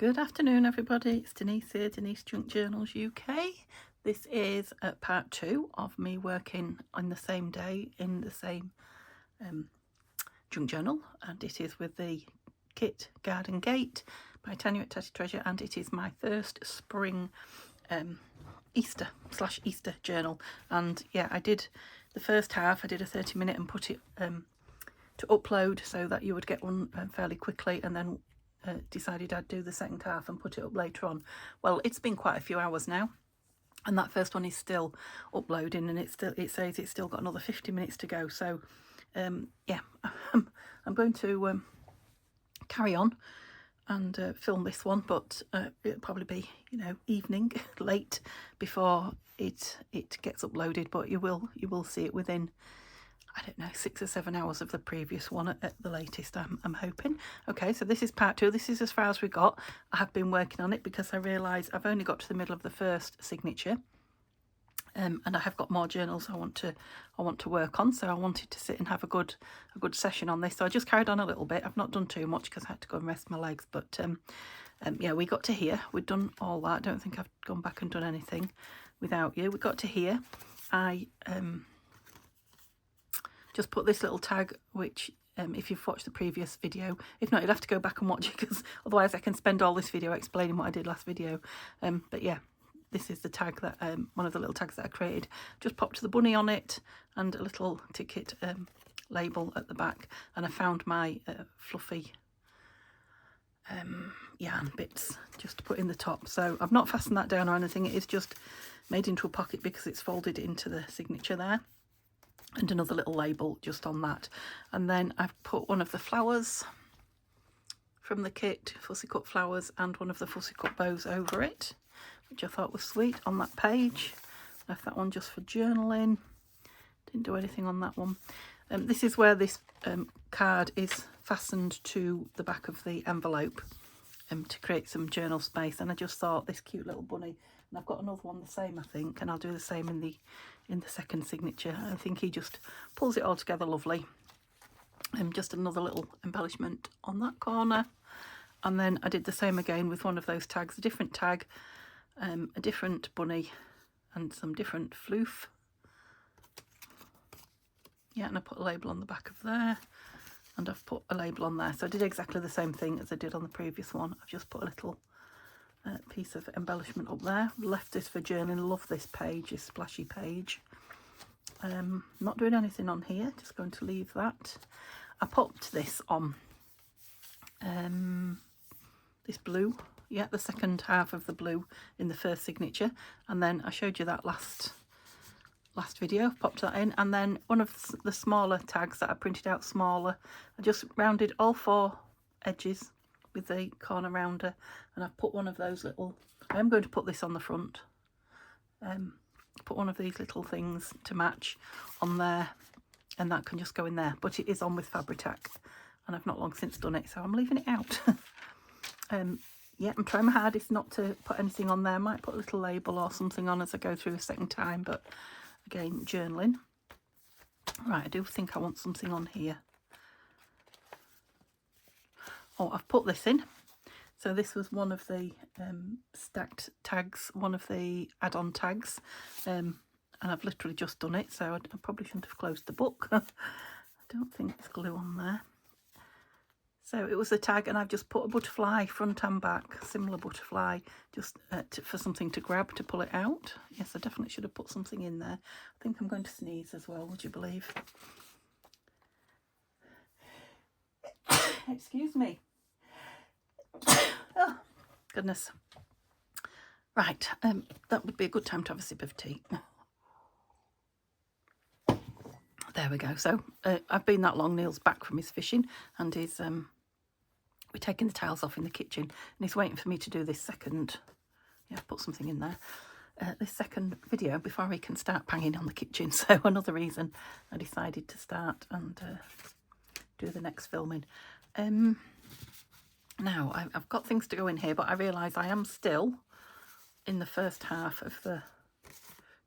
Good afternoon, everybody. It's Denise here, Denise Junk Journals UK. This is part 2 of me working on the same day in the same junk journal, and it is with the Kit Garden Gate by Tanya at Tatty Treasure, and it is my first spring Easter journal. And yeah, I did the first half. I did a 30-minute and put it to upload so that you would get one fairly quickly, and then decided I'd do the second half and put it up later on. Well, it's been quite a few hours now, and that first one is still uploading, and it says it's still got another 50 minutes to go. So yeah, I'm going to carry on and film this one, but it'll probably be, you know, evening late before it gets uploaded, but you will see it within, I don't know, 6 or 7 hours of the previous one at the latest, I'm hoping. Okay, so this is part 2. This is as far as we got. I have been working on it because I realise I've only got to the middle of the first signature, and I have got more journals I want to work on. So I wanted to sit and have a good session on this. So I just carried on a little bit. I've not done too much because I had to go and rest my legs. But yeah, we got to here. We'd done all that. I don't think I've gone back and done anything without you. We got to here. I just put this little tag, which if you've watched the previous video, if not, you'll have to go back and watch it, because otherwise I can spend all this video explaining what I did last video. But yeah, this is the tag that one of the little tags that I created. Just popped the bunny on it and a little ticket label at the back, and I found my fluffy yarn bits just to put in the top. So I've not fastened that down or anything. It is just made into a pocket because it's folded into the signature there, and another little label just on that. And then I've put one of the flowers from the kit, fussy cut flowers, and one of the fussy cut bows over it, which I thought was sweet, on that page. Left that one just for journaling. Didn't do anything on that one. This is where this card is fastened to the back of the envelope to create some journal space. And I just thought this cute little bunny, and I've got another one the same, I think, and I'll do the same in the second signature. I think he just pulls it all together lovely. Just another little embellishment on that corner. And then I did the same again with one of those tags, a different tag, a different bunny, and some different floof. Yeah, and I put a label on the back of there, and I've put a label on there. So I did exactly the same thing as I did on the previous one. I've just put a little piece of embellishment up there. Left this for journaling. Love this page, this splashy page. Not doing anything on here, just going to leave that. I popped this on this blue, yeah, the second half of the blue in the first signature, and then I showed you that last video. Popped that in, and then one of the smaller tags that I printed out smaller, I just rounded all 4 edges with the corner rounder, and I've put one of those little, I am going to put this on the front, put one of these little things to match on there, and that can just go in there, but it is on with Fabri-Tac, and I've not long since done it, so I'm leaving it out. Yeah, I'm trying my hardest not to put anything on there. I might put a little label or something on as I go through a second time, but again, journaling. Right, I do think I want something on here. Oh, I've put this in. So this was one of the stacked tags, one of the add-on tags, and I've literally just done it, so I probably shouldn't have closed the book. I don't think there's glue on there. So it was a tag, and I've just put a butterfly front and back, similar butterfly, just for something to grab to pull it out. Yes, I definitely should have put something in there. I think I'm going to sneeze as well, would you believe? Excuse me. Oh, goodness. Right, that would be a good time to have a sip of tea. There we go. So I've been that long. Neil's back from his fishing, and he's we're taking the tiles off in the kitchen, and he's waiting for me to do this second, yeah, I've put something in there, this second video before he can start banging on the kitchen. So another reason I decided to start and do the next filming. Now I've got things to go in here, but I realise I am still in the first half of the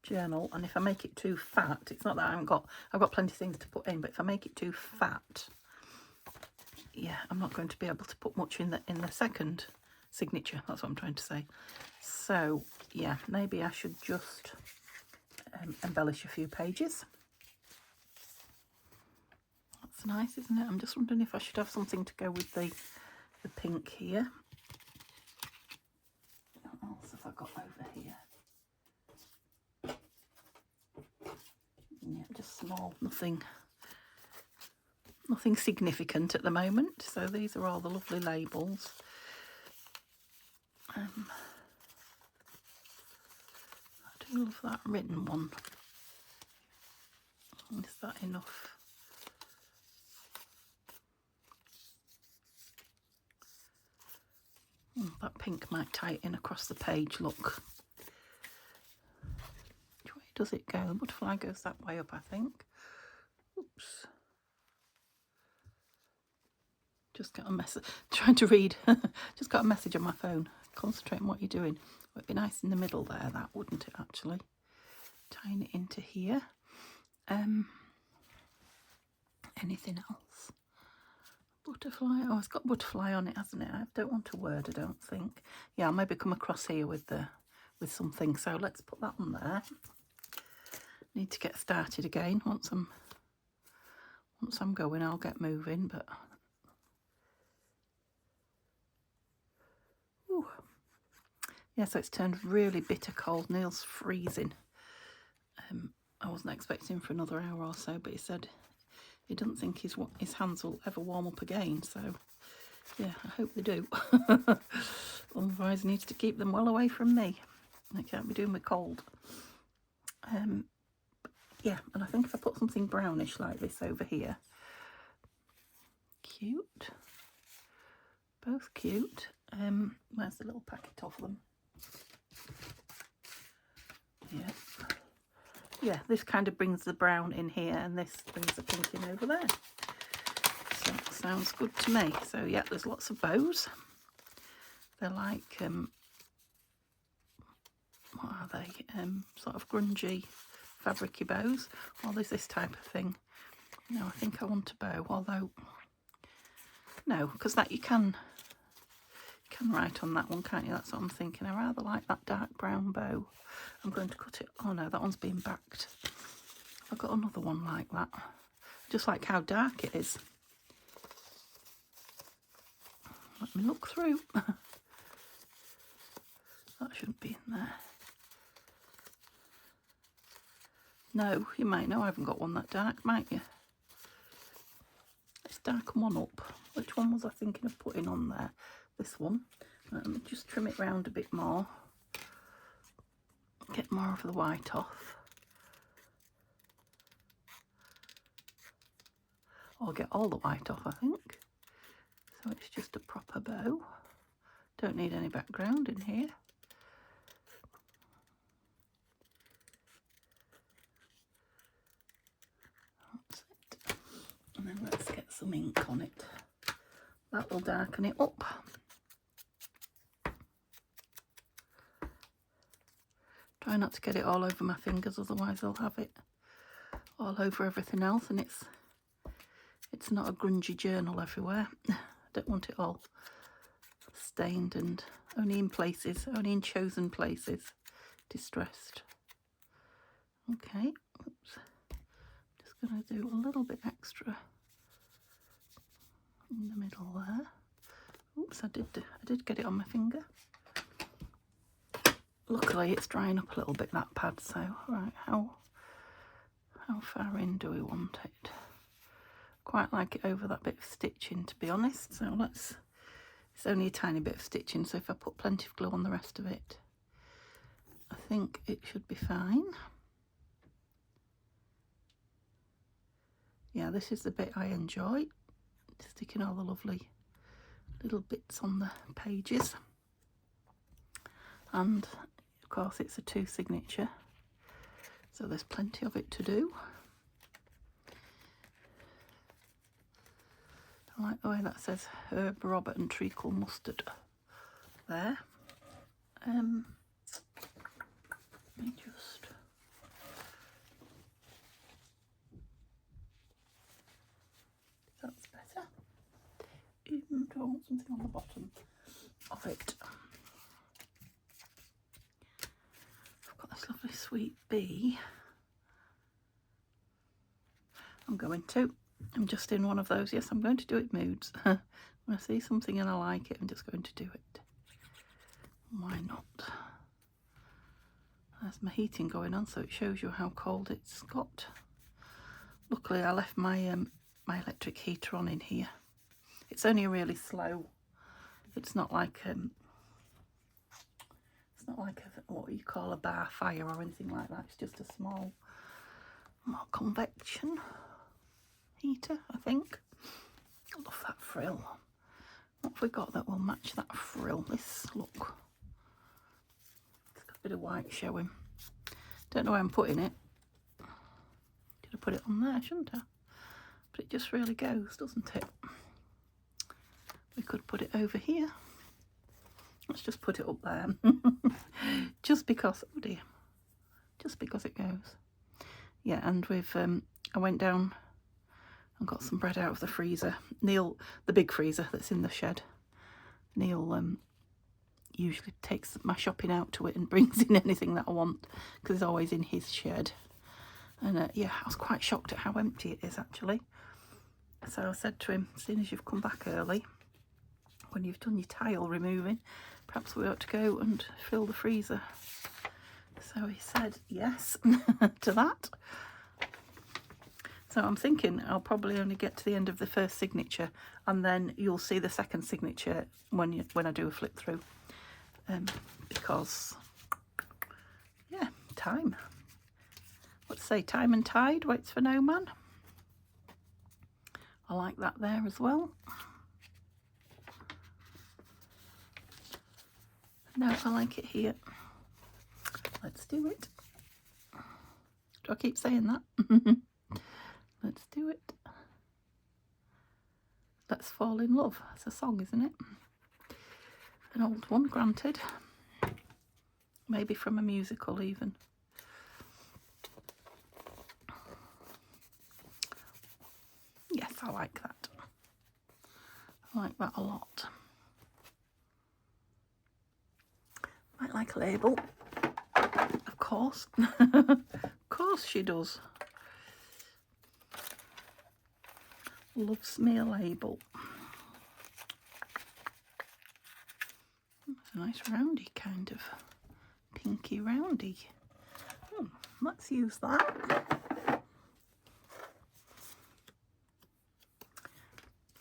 journal, and if I make it too fat, it's not that I've got plenty of things to put in, but if I make it too fat, yeah, I'm not going to be able to put much in the second signature, that's what I'm trying to say. So yeah, maybe I should just embellish a few pages. That's nice, isn't it? I'm just wondering if I should have something to go with the pink here. What else have I got over here? Yeah, just small, nothing significant at the moment. So these are all the lovely labels. I do love that written one. Is that enough? That pink might tie it in across the page, look. Which way does it go? The butterfly goes that way up, I think. Oops. Just got a message, trying to read. Just got a message on my phone. Concentrate on what you're doing. It'd be nice in the middle there, that, wouldn't it, actually? Tying it into here. Anything else? Butterfly. Oh, it's got butterfly on it, hasn't it? I don't want a word, I don't think. Yeah, I'll maybe come across here with something. So let's put that on there. Need to get started again. Once I'm going, I'll get moving. But ooh. Yeah, so it's turned really bitter cold. Neil's freezing. I wasn't expecting for another hour or so, but he said he doesn't think his hands will ever warm up again. So yeah, I hope they do. Otherwise, he needs to keep them well away from me. I can't be doing with cold. Yeah, and I think if I put something brownish like this over here, cute, both cute. Where's the little packet of them? Yeah, this kind of brings the brown in here, and this brings the pink in over there. So that sounds good to me. So yeah, there's lots of bows. They're like what are they? Sort of grungy, fabricy bows. Or there's this type of thing. No, I think I want a bow, although no, because that you can write on that one, can't you? That's what I'm thinking. I rather like that dark brown bow. I'm going to cut it. Oh no, that one's being backed. I've got another one like that. Just like how dark it is. Let me look through. That shouldn't be in there. No, you might know I haven't got one that dark, might you? Let's darken one up. Which one was I thinking of putting on there? This one. Let me just trim it round a bit more. Get more of the white off. Or get all the white off, I think. So it's just a proper bow. Don't need any background in here. That's it. And then let's get some ink on it. That will darken it up. Try not to get it all over my fingers, otherwise I'll have it all over everything else, and it's not a grungy journal everywhere. I don't want it all stained and only in places, only in chosen places, distressed. Okay, oops. Just going to do a little bit extra in the middle there. Oops, I did get it on my finger. Luckily it's drying up a little bit, that pad. So right, how far in do we want it? Quite like it over that bit of stitching, to be honest. So it's only a tiny bit of stitching, so if I put plenty of glue on the rest of it, I think it should be fine. Yeah, this is the bit I enjoy, sticking all the lovely little bits on the pages. And of course it's a 2 signature, so there's plenty of it to do. I like the way that says herb, Robert and treacle mustard there. Let me just that's better. Even do I want something on the bottom of it? Sweet Bee. I'm just in one of those. Yes, I'm going to do it moods. When I see something and I like it, I'm just going to do it. Why not? There's my heating going on, so it shows you how cold it's got. Luckily, I left my my electric heater on in here. It's only really slow. It's not like what you call a bar fire or anything like that. It's just a small convection heater, I think. I love that frill. What have we got that will match that frill? This look. It's got a bit of white showing. Don't know where I'm putting it. Should have put it on there, shouldn't I? But it just really goes, doesn't it? We could put it over here. Let's just put it up there. Just because, oh dear, just because it goes. Yeah, and we've, I went down and got some bread out of the freezer. Neil, the big freezer that's in the shed. Neil usually takes my shopping out to it and brings in anything that I want, because it's always in his shed. And yeah, I was quite shocked at how empty it is actually. So I said to him, as soon as you've come back early, when you've done your tile removing, perhaps we ought to go and fill the freezer. So he said yes to that. So I'm thinking I'll probably only get to the end of the first signature, and then you'll see the second signature when I do a flip through. Because, yeah, time. Let's say time and tide waits for no man. I like that there as well. No, I like it here. Let's do it. Do I keep saying that? Let's do it. Let's fall in love. It's a song, isn't it? An old one, granted. Maybe from a musical even. Yes, I like that. I like that a lot. Might like a label. Of course. Of course she does. Loves me a label. It's a nice roundy kind of pinky roundy. Let's use that.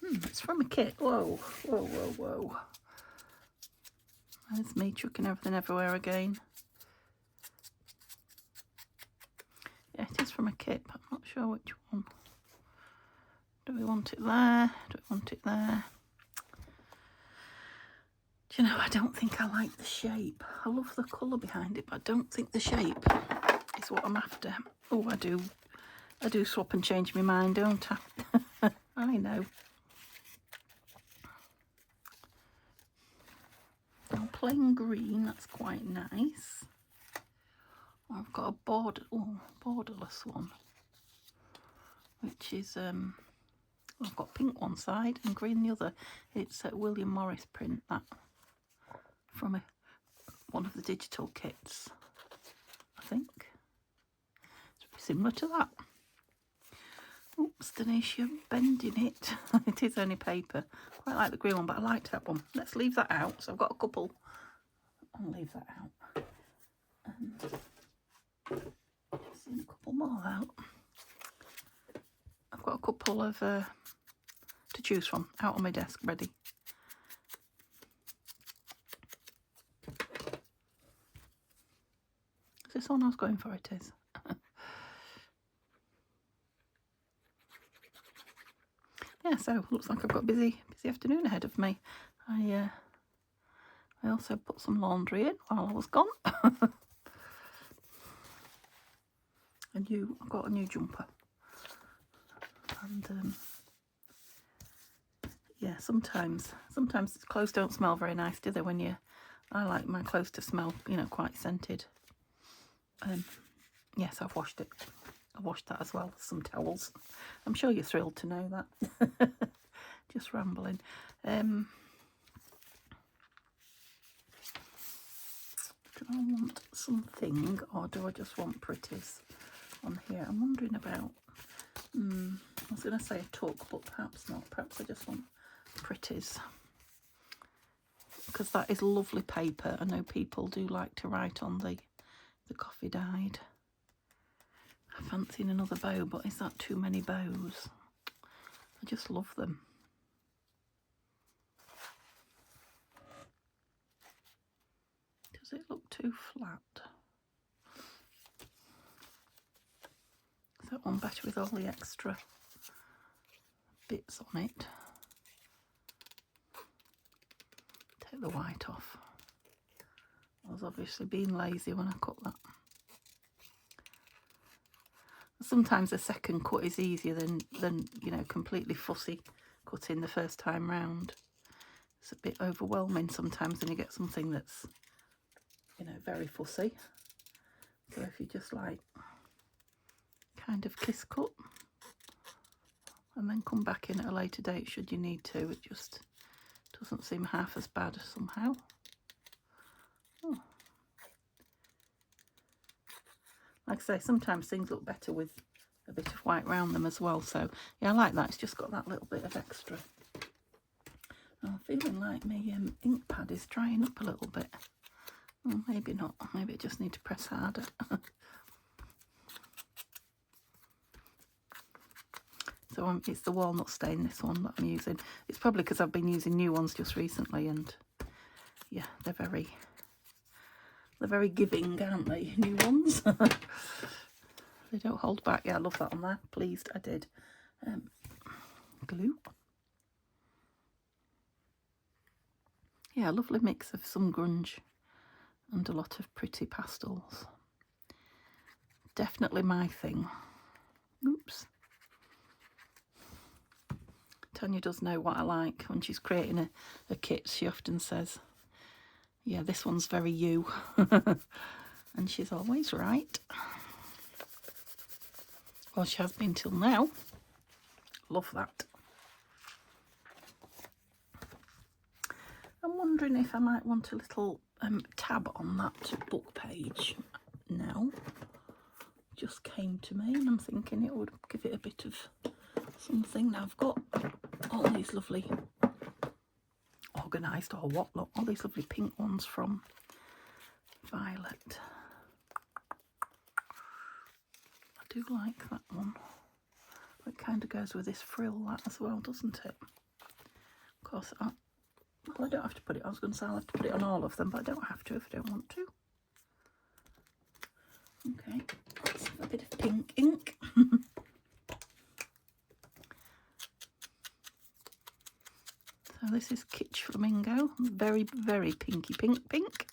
It's from a kit. Whoa, whoa, whoa, whoa. There's me chucking everything everywhere again. Yeah, it is from a kit, but I'm not sure which one. Do we want it there? Do we want it there? Do you know, I don't think I like the shape. I love the colour behind it, but I don't think the shape is what I'm after. Oh, I do swap and change my mind, don't I? I know. Now, plain green, that's quite nice. Oh, I've got a borderless one, which is I've got pink one side and green the other. It's a William Morris print, that from one of the digital kits, I think. It's similar to that. Oops, Denise, you're bending it. It is only paper. Quite like the green one, but I liked that one. Let's leave that out. So I've got a couple. I'll leave that out. Just seen a couple more out. I've got a couple of to choose from out on my desk ready. Is this one I was going for? It is. Yeah, so looks like I've got a busy afternoon ahead of me. I also put some laundry in while I was gone. I've got a new jumper. And yeah, sometimes clothes don't smell very nice, do they? I like my clothes to smell, you know, quite scented. Yes, I've washed it. I washed that as well, some towels. I'm sure you're thrilled to know that. Just rambling. I want something, or do I just want pretties on here? I'm wondering about, I was going to say a tuck, but perhaps not. Perhaps I just want pretties, because that is lovely paper. I know people do like to write on the coffee dyed. I fancy another bow, but is that too many bows? I just love them. Does it look too flat? Is that one better with all the extra bits on it? Take the white off. I was obviously being lazy when I cut that. Sometimes a second cut is easier than you know, completely fussy cutting the first time round. It's a bit overwhelming sometimes when you get something that's, you know, very fussy. So if you just like kind of kiss cut and then come back in at a later date should you need to, it just doesn't seem half as bad somehow. Oh. Like I say, sometimes things look better with a bit of white around them as well. So yeah, I like that. It's just got that little bit of extra. I'm feeling like my ink pad is drying up a little bit. Well, maybe not. Maybe I just need to press harder. So it's the walnut stain, this one that I'm using. It's probably because I've been using new ones just recently, and yeah, they're very giving, aren't they? New ones. They don't hold back. Yeah, I love that on there. Pleased I did. Glue. Yeah, a lovely mix of some grunge and a lot of pretty pastels. Definitely my thing. Oops. Tanya does know what I like. When she's creating a kit, she often says, yeah, this one's very you. And she's always right. Well, she has been till now. Love that. I'm wondering if I might want a little tab on that book page now. Just came to me and I'm thinking it would give it a bit of something. Now I've got all these lovely organised, or what, look, all these lovely pink ones from Violet. I do like that one. It kind of goes with this frill, that as well, doesn't it? Of course, well, I don't have to put it, I was going to say I'll have to put it on all of them, but I don't have to if I don't want to. Okay, let's have a bit of pink ink. So this is Kitsch Flamingo, very, very pinky pink.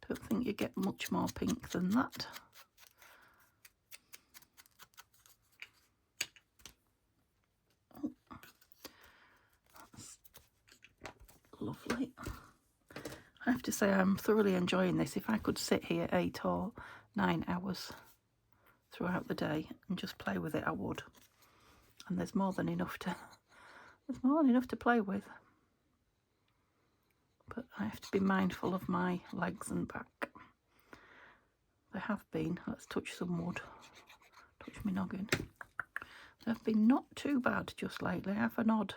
Don't think you get much more pink than that. Oh, that's lovely. I have to say I'm thoroughly enjoying this. If I could sit here 8 or 9 hours throughout the day and just play with it, I would. And there's more than enough to play with. But I have to be mindful of my legs and back. They have been, let's touch some wood, touch my noggin. They've been not too bad just lately. I have an odd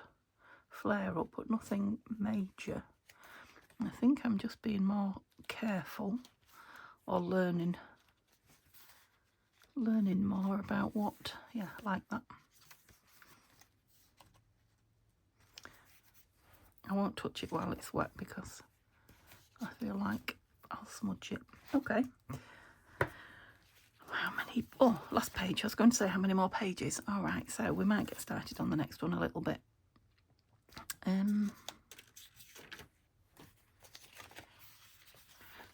flare up, but nothing major. I think I'm just being more careful, or learning more about what, yeah, like that. I won't touch it while it's wet because I feel like I'll smudge it. Okay. How many? Oh, last page. I was going to say how many more pages. All right, so we might get started on the next one a little bit.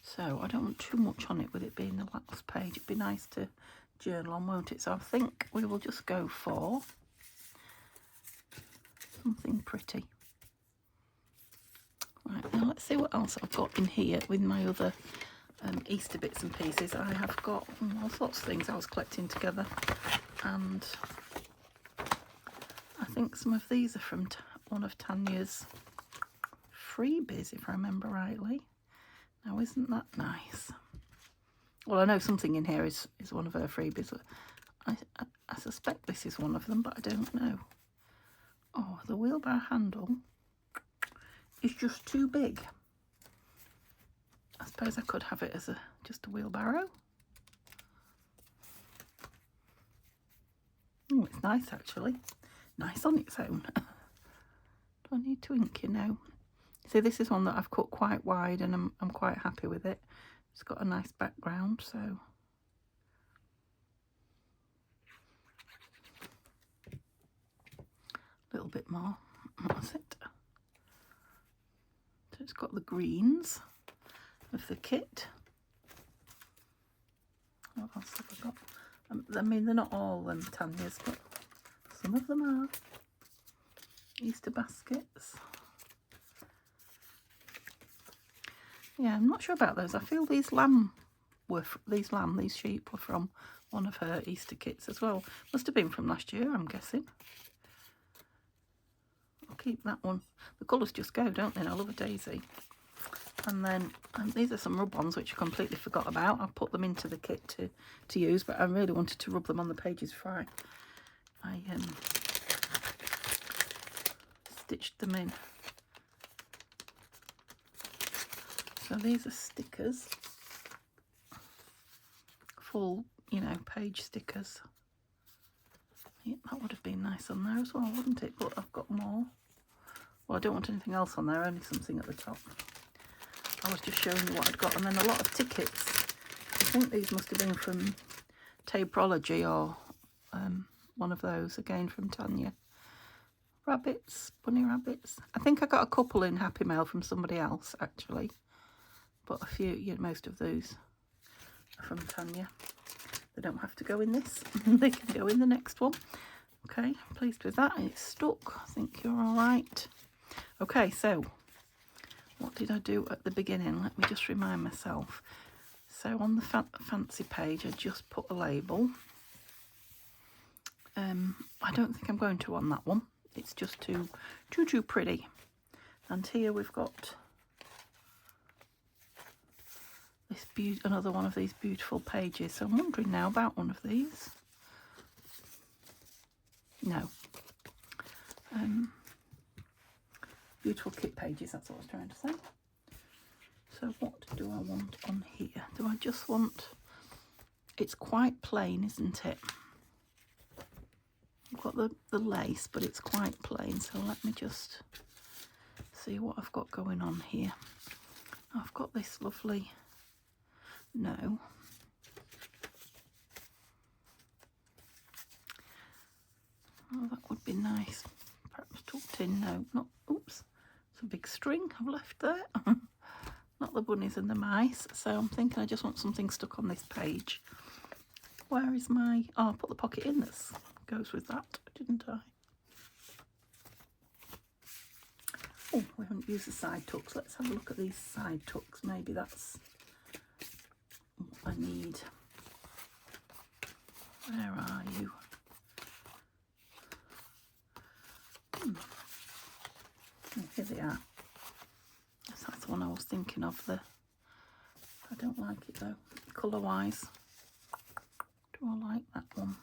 So I don't want too much on it with it being the last page. It'd be nice to journal on, won't it? So I think we will just go for something pretty. Right, now let's see what else I've got in here with my other Easter bits and pieces. I have got all sorts of things I was collecting together, and I think some of these are from one of Tanya's freebies, if I remember rightly. Now, isn't that nice? Well, I know something in here is one of her freebies. I suspect this is one of them, but I don't know. Oh, the wheelbarrow handle is just too big. I suppose I could have it as just a wheelbarrow. Oh, it's nice actually. Nice on its own. Do I need to ink, you know? See, this is one that I've cut quite wide and I'm quite happy with it. It's got a nice background, so. A little bit more. That's it. So it's got the greens of the kit. What else have I got? I mean, they're not all Tanya's, but some of them are. Easter baskets. Yeah, I'm not sure about those. I feel these sheep were from one of her Easter kits as well. Must have been from last year, I'm guessing. I'll keep that one. The colours just go, don't they? And I love a daisy. And then these are some rub ones which I completely forgot about. I put them into the kit to use, but I really wanted to rub them on the pages before I stitched them in. So these are stickers, full, you know, page stickers. Yeah, that would have been nice on there as well, wouldn't it? But I've got more. Well, I don't want anything else on there, only something at the top. I was just showing you what I'd got, and then a lot of tickets. I think these must have been from Tapeology or one of those, again from Tanya. Rabbits, bunny rabbits. I think I got a couple in Happy Mail from somebody else, actually. But a few, you know, most of those are from Tanya. They don't have to go in this. They can go in the next one. Okay, pleased with that. It's stuck. I think you're all right. Okay, so what did I do at the beginning? Let me just remind myself. So on the fancy page, I just put a label. I don't think I'm going to on that one. It's just too pretty. And here we've got this another one of these beautiful pages. So I'm wondering now about one of these. No. Beautiful kit pages, that's what I was trying to say. So what do I want on here? Do I just want... It's quite plain, isn't it? I've got the lace, but it's quite plain. So let me just see what I've got going on here. I've got this lovely... No. Oh, that would be nice. Perhaps tucked in. No, not... Oops. It's a big string I've left there. Not the bunnies and the mice. So I'm thinking I just want something stuck on this page. Where is my... Oh, I put the pocket in that goes with that, didn't I? Oh, we haven't used the side tucks. Let's have a look at these side tucks. Maybe that's what I need. Where are you? Oh, here they are. Yes, that's the one I was thinking of. I don't like it though, colour wise. Do I like that one?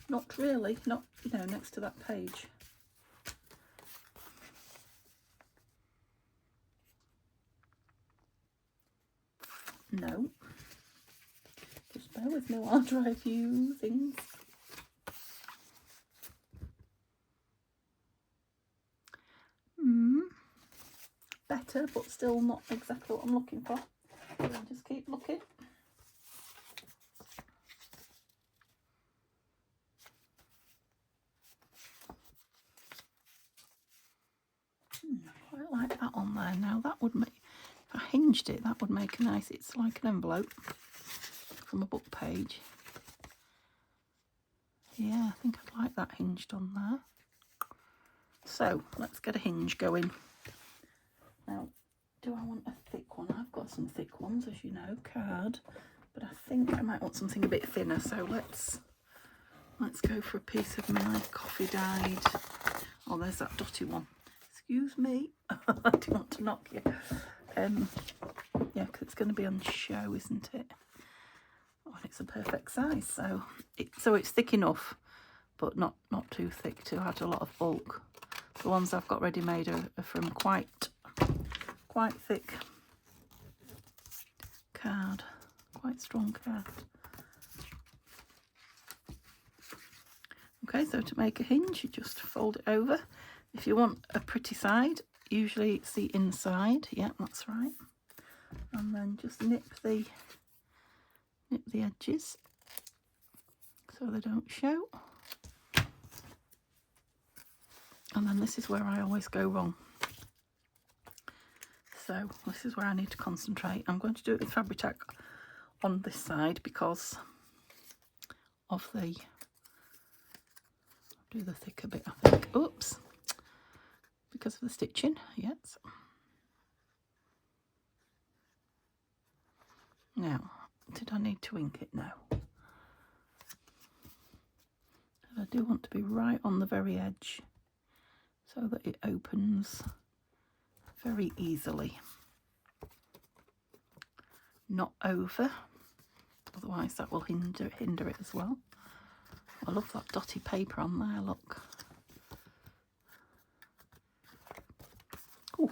Not really, not, you know, next to that page. No. Just bear with me while I try a few things. Better, but still not exactly what I'm looking for. So I'll just keep looking. I quite like that on there. Now that would make, if I hinged it, that would make a nice, it's like an envelope from a book page. Yeah, I think I'd like that hinged on there. So let's get a hinge going. Now, do I want a thick one? I've got some thick ones, as you know, card, but I think I might want something a bit thinner. So let's go for a piece of my coffee dyed. Oh, there's that dotty one. excuse me. I don't want to knock you. Yeah, because it's going to be on show, isn't it? Oh, and it's a perfect size, so it's thick enough, but not too thick to add a lot of bulk. The ones I've got ready made are from quite thick card, quite strong card. Okay, so to make a hinge, you just fold it over. If you want a pretty side, usually it's the inside. Yeah, that's right. And then just nip the edges so they don't show. And then this is where I always go wrong. So this is where I need to concentrate. I'm going to do it with Fabri-Tac on this side because of the, do the thicker bit, I think. Oops. Because of the stitching, yes. Now, did I need to ink it? No. I do want to be right on the very edge so that it opens very easily. Not over, otherwise that will hinder it as well. I love that dotty paper on there, look. Ooh,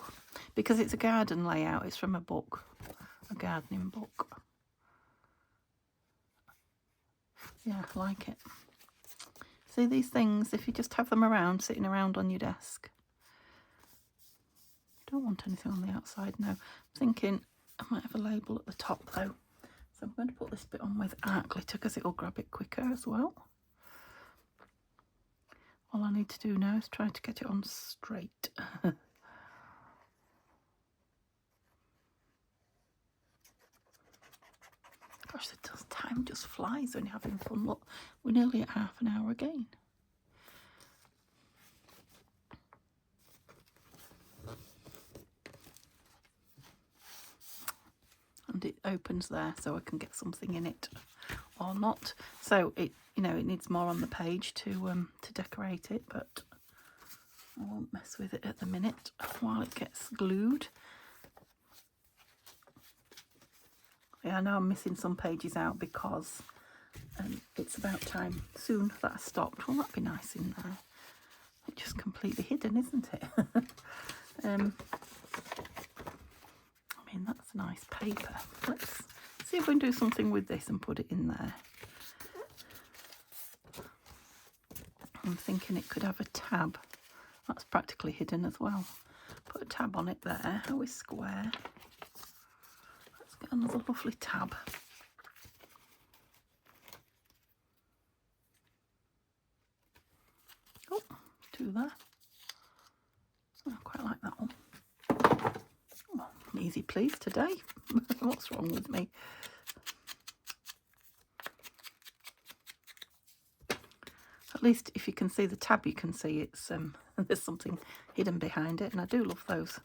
because it's a garden layout, it's from a book, a gardening book. Yeah, I like it. See these things, if you just have them around, sitting around on your desk. Don't want anything on the outside now. I'm thinking I might have a label at the top though. So I'm going to put this bit on with art glitter because it will grab it quicker as well. All I need to do now is try to get it on straight. Gosh, time just flies when you're having fun. Look, we're nearly at half an hour again. And it opens there so I can get something in it or not. So it, you know, it needs more on the page to decorate it, but I won't mess with it at the minute while it gets glued. Yeah, I know I'm missing some pages out because it's about time soon that I stopped. Well, that'd be nice in there. It's just completely hidden, isn't it? I mean, that's nice paper. Let's see if we can do something with this and put it in there. I'm thinking it could have a tab. That's practically hidden as well. Put a tab on it there. How is square? Let's get another lovely tab. Oh, two there. I quite like that one. Oh, easy please today. What's wrong with me? At least if you can see the tab, you can see it's there's something hidden behind it, and I do love those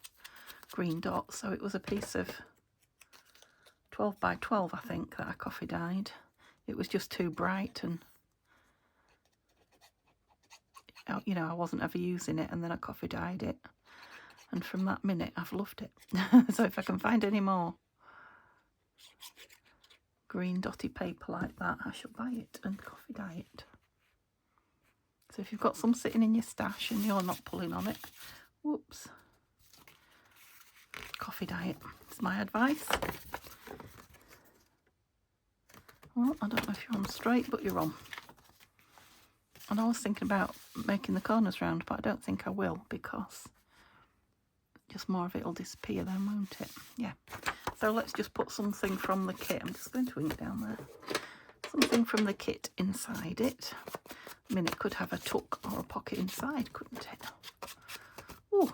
green dots. So it was a piece of 12 by 12, I think, that I coffee dyed. It was just too bright, and you know, I wasn't ever using it, and then I coffee dyed it, and from that minute I've loved it. So if I can find any more green dotty paper like that, I shall buy it and coffee dye it. So if you've got some sitting in your stash and you're not pulling on it, whoops, coffee dye it. It's my advice. Well, I don't know if you're on straight, but you're on. And I was thinking about making the corners round, but I don't think I will because just more of it will disappear then, won't it? Yeah. So let's just put something from the kit. I'm just going to ink down there. Something from the kit inside it. I mean, it could have a tuck or a pocket inside, couldn't it? Ooh.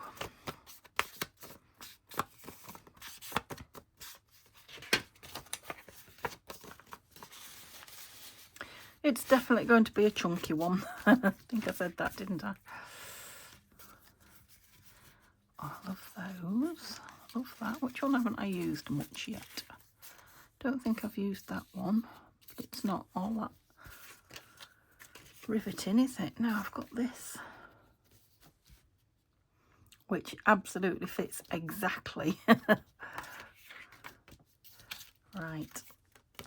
It's definitely going to be a chunky one. I think I said that, didn't I? Oh, I love those. I love that. Which one haven't I used much yet? Don't think I've used that one. But it's not all that riveting, is it? Now I've got this which absolutely fits exactly. Right,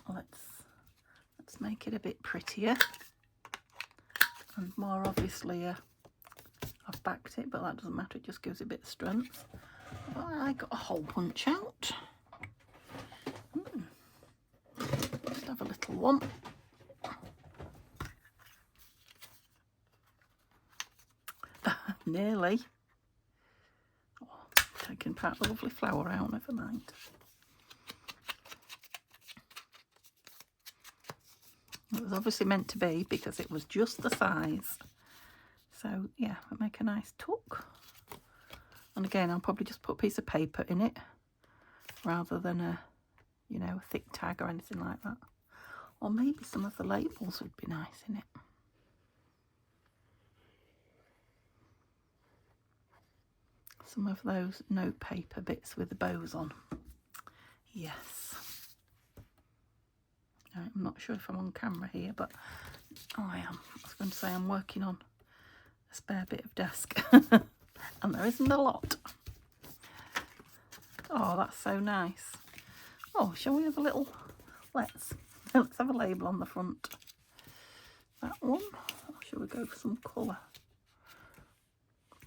let's make it a bit prettier and more obviously. I've backed it, but that doesn't matter, it just gives it a bit of strength. Well, I got a hole punch out. Just have a little one. Nearly. Oh, taking part the lovely flower out, never mind. It was obviously meant to be because it was just the size. So yeah, it'll make a nice tuck. And again, I'll probably just put a piece of paper in it rather than a, you know, a thick tag or anything like that. Or maybe some of the labels would be nice in it. Some of those note paper bits with the bows on. Yes. I'm not sure if I'm on camera here, but I am. I was going to say I'm working on a spare bit of desk. And there isn't a lot. Oh, that's so nice. Oh, shall we have a little... Let's have a label on the front. That one. Or shall we go for some colour?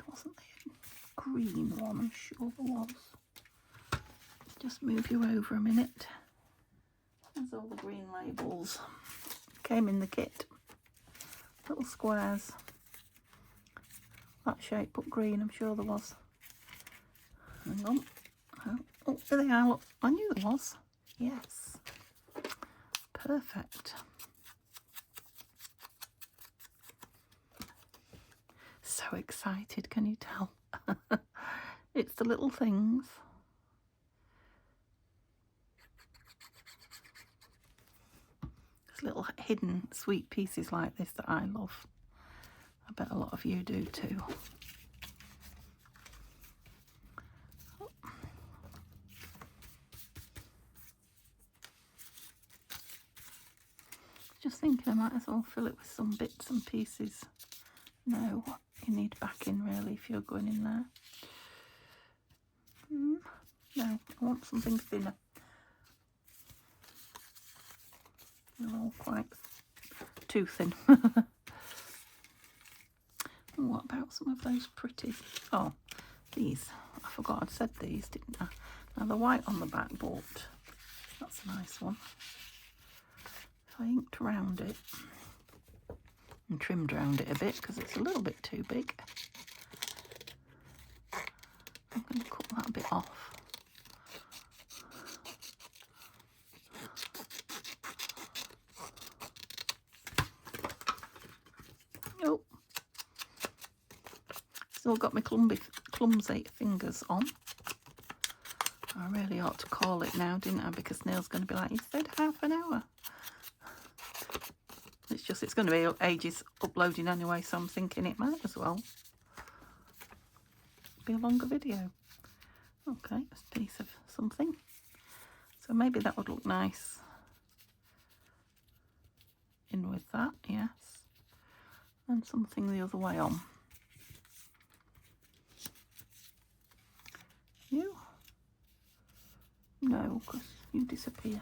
Wasn't there a green one? I'm sure there was. Just move you over a minute. There's all the green labels. Came in the kit. Little squares. That shape, but green, I'm sure there was. Hang on. Oh, there they are. Look, I knew there was. Yes. Perfect. So excited, can you tell? It's the little things. There's little hidden sweet pieces like this that I love. I bet a lot of you do too. Just thinking I might as well fill it with some bits and pieces. No, you need backing really if you're going in there. No, I want something thinner. They're all quite too thin. And what about some of those pretty... Oh, these. I forgot I'd said these, didn't I? Now the white on the back, but that's a nice one. If I inked around it and trimmed around it a bit because it's a little bit too big, I'm going to cut that bit off. Oh, still got my clumsy fingers on. I really ought to call it now, didn't I? Because Neil's going to be like, you said half an hour. It's going to be ages uploading anyway, so I'm thinking it might as well be a longer video. Okay, it's a piece of something. So maybe that would look nice in with that, yes. And something the other way on. You? No, because you disappear.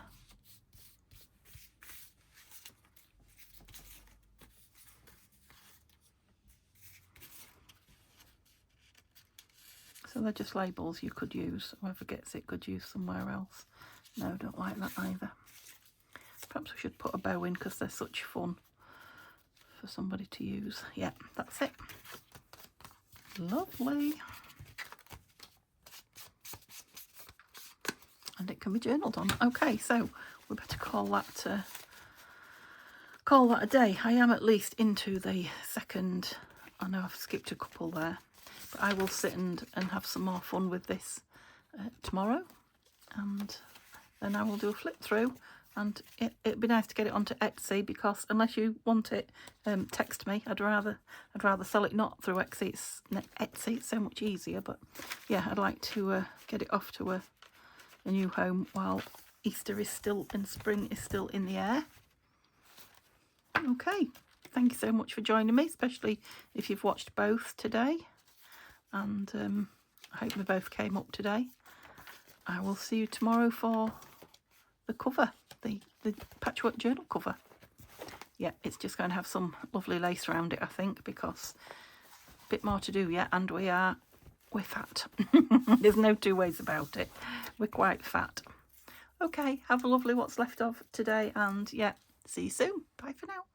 So they're just labels you could use. Whoever gets it could use somewhere else. No, don't like that either. Perhaps we should put a bow in because they're such fun for somebody to use. Yeah, that's it. Lovely. And it can be journaled on. Okay, so we better call that a day. I am at least into the second. I know I've skipped a couple there. But I will sit and have some more fun with this tomorrow, and then I will do a flip through, and it'd be nice to get it onto Etsy, because unless you want it, text me. I'd rather sell it not through Etsy. It's so much easier. But yeah, I'd like to get it off to a new home while Easter is still and spring is still in the air. Okay, thank you so much for joining me, especially if you've watched both today. And I hope they both came up today. I will see you tomorrow for the cover, the patchwork journal cover. Yeah, it's just going to have some lovely lace around it, I think, because a bit more to do yet, and we're fat. There's no two ways about it. We're quite fat. Okay, have a lovely what's left of today, and yeah, see you soon. Bye for now.